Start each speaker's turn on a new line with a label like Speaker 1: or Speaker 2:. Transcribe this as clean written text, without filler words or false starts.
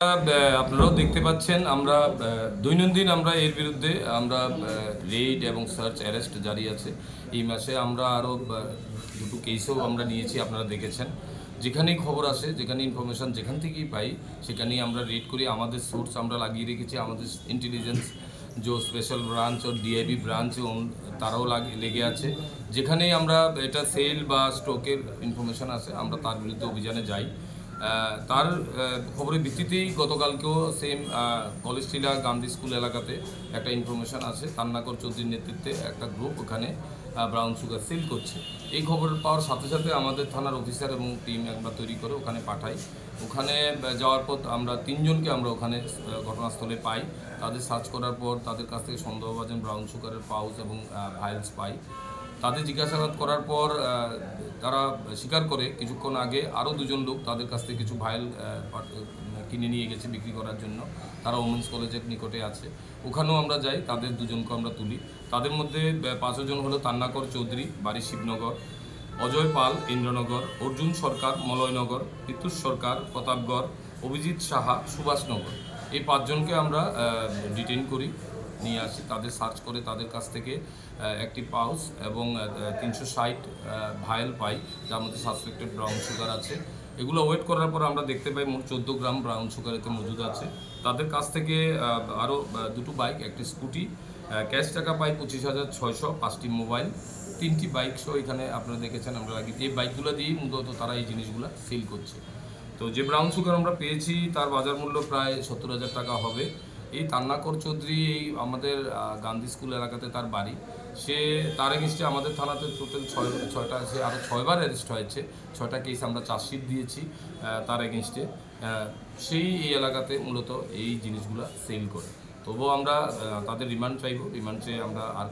Speaker 1: আপনারাও দেখতে পাচ্ছেন আমরা দৈনন্দিন আমরা এর বিরুদ্ধে আমরা রেইড এবং সার্চ অ্যারেস্ট জারি আছে। এই মাসে আমরা আরও দুটো কেসও আমরা নিয়েছি, আপনারা দেখেছেন। যেখানেই খবর আসে, যেখানে ইনফরমেশান যেখান থেকেই পাই, সেখানেই আমরা রেড করি। আমাদের সোর্স আমরা লাগিয়ে রেখেছি, আমাদের ইন্টেলিজেন্স যে স্পেশাল ব্রাঞ্চ ও ডিআইবি ব্রাঞ্চ তারাও লেগে আছে। যেখানেই আমরা এটা সেল বা স্ট্রোকের ইনফরমেশান আছে, আমরা তার বিরুদ্ধে অভিযানে যাই। তার খবরের ভিত্তিতেই গতকালকেও সেম কলেজটিলা গান্ধী স্কুল এলাকাতে একটা ইনফরমেশান আছে, তান্নাকর চৌধুরীর নেতৃত্বে একটা গ্রুপ ওখানে ব্রাউন সুগার সেল করছে। এই খবর পাওয়ার সাথে সাথে আমাদের থানার অফিসার এবং টিম আমরা তৈরি করে ওখানে পাঠাই। ওখানে যাওয়ার পর আমরা তিনজনকে আমরা ওখানে ঘটনাস্থলে পাই। তাদের সার্চ করার পর তাদের কাছ থেকে সন্দেহভাজন ব্রাউন সুগারের পাউচ এবং ভাইলস পাই। তাদের জিজ্ঞাসাবাদ করার পর তারা স্বীকার করে কিছুক্ষণ আগে আরও দুজন লোক তাদের কাছ থেকে কিছু ভাইল কিনে নিয়ে গেছে বিক্রি করার জন্য। তারা ওমেন্স কলেজের নিকটে আছে, ওখানেও আমরা যাই, তাদের দুজনকে আমরা তুলি। তাদের মধ্যে 5 জন হলো তান্নাকর চৌধুরী, বাড়ি শিবনগর; অজয় পাল, ইন্দ্রনগর; অর্জুন সরকার, মলয়নগর; পিতুষ সরকার, প্রতাপগড়; অভিজিৎ সাহা, সুভাষনগর। এই 5 জনকে আমরা ডিটেইন করি, নিয়ে আসি। তাদের সার্চ করে তাদের কাছ থেকে একটি পাউচ এবং 360 ভায়েল পাই, যার মধ্যে সাসপেক্টেড ব্রাউন সুগার আছে। এগুলো ওয়েট করার পর আমরা দেখতে পাই মোট 14 গ্রাম ব্রাউন সুগার এতে মজুদ আছে। তাদের কাছ থেকে আরও দুটো বাইক, একটি স্কুটি, ক্যাশ টাকা পাই 25,600, 5টি মোবাইল, 3টি বাইক সহ এখানে আপনারা দেখেছেন আমরা রাখি। এই বাইকগুলো দিয়েই মূলত তারা এই জিনিসগুলো সেল করছে। তো যে ব্রাউন সুগার আমরা পেয়েছি তার বাজার মূল্য প্রায় 70,000 টাকা হবে। এই তান্নাকর চৌধুরী এই আমাদের গান্ধী স্কুল এলাকাতে তার বাড়ি। তার এগেনস্টে আমাদের থানাতে টোটাল ছয়টা আছে, আরও 6বার অ্যারেস্ট হয়েছে। 6টা কেস আমরা চার্জশিট দিয়েছি তার এগেনস্টে। এই এলাকাতে মূলত এই জিনিসগুলো সেল করে। তবুও আমরা তাদের রিমান্ড চাইব, রিমান্ড চেয়ে আমরা আর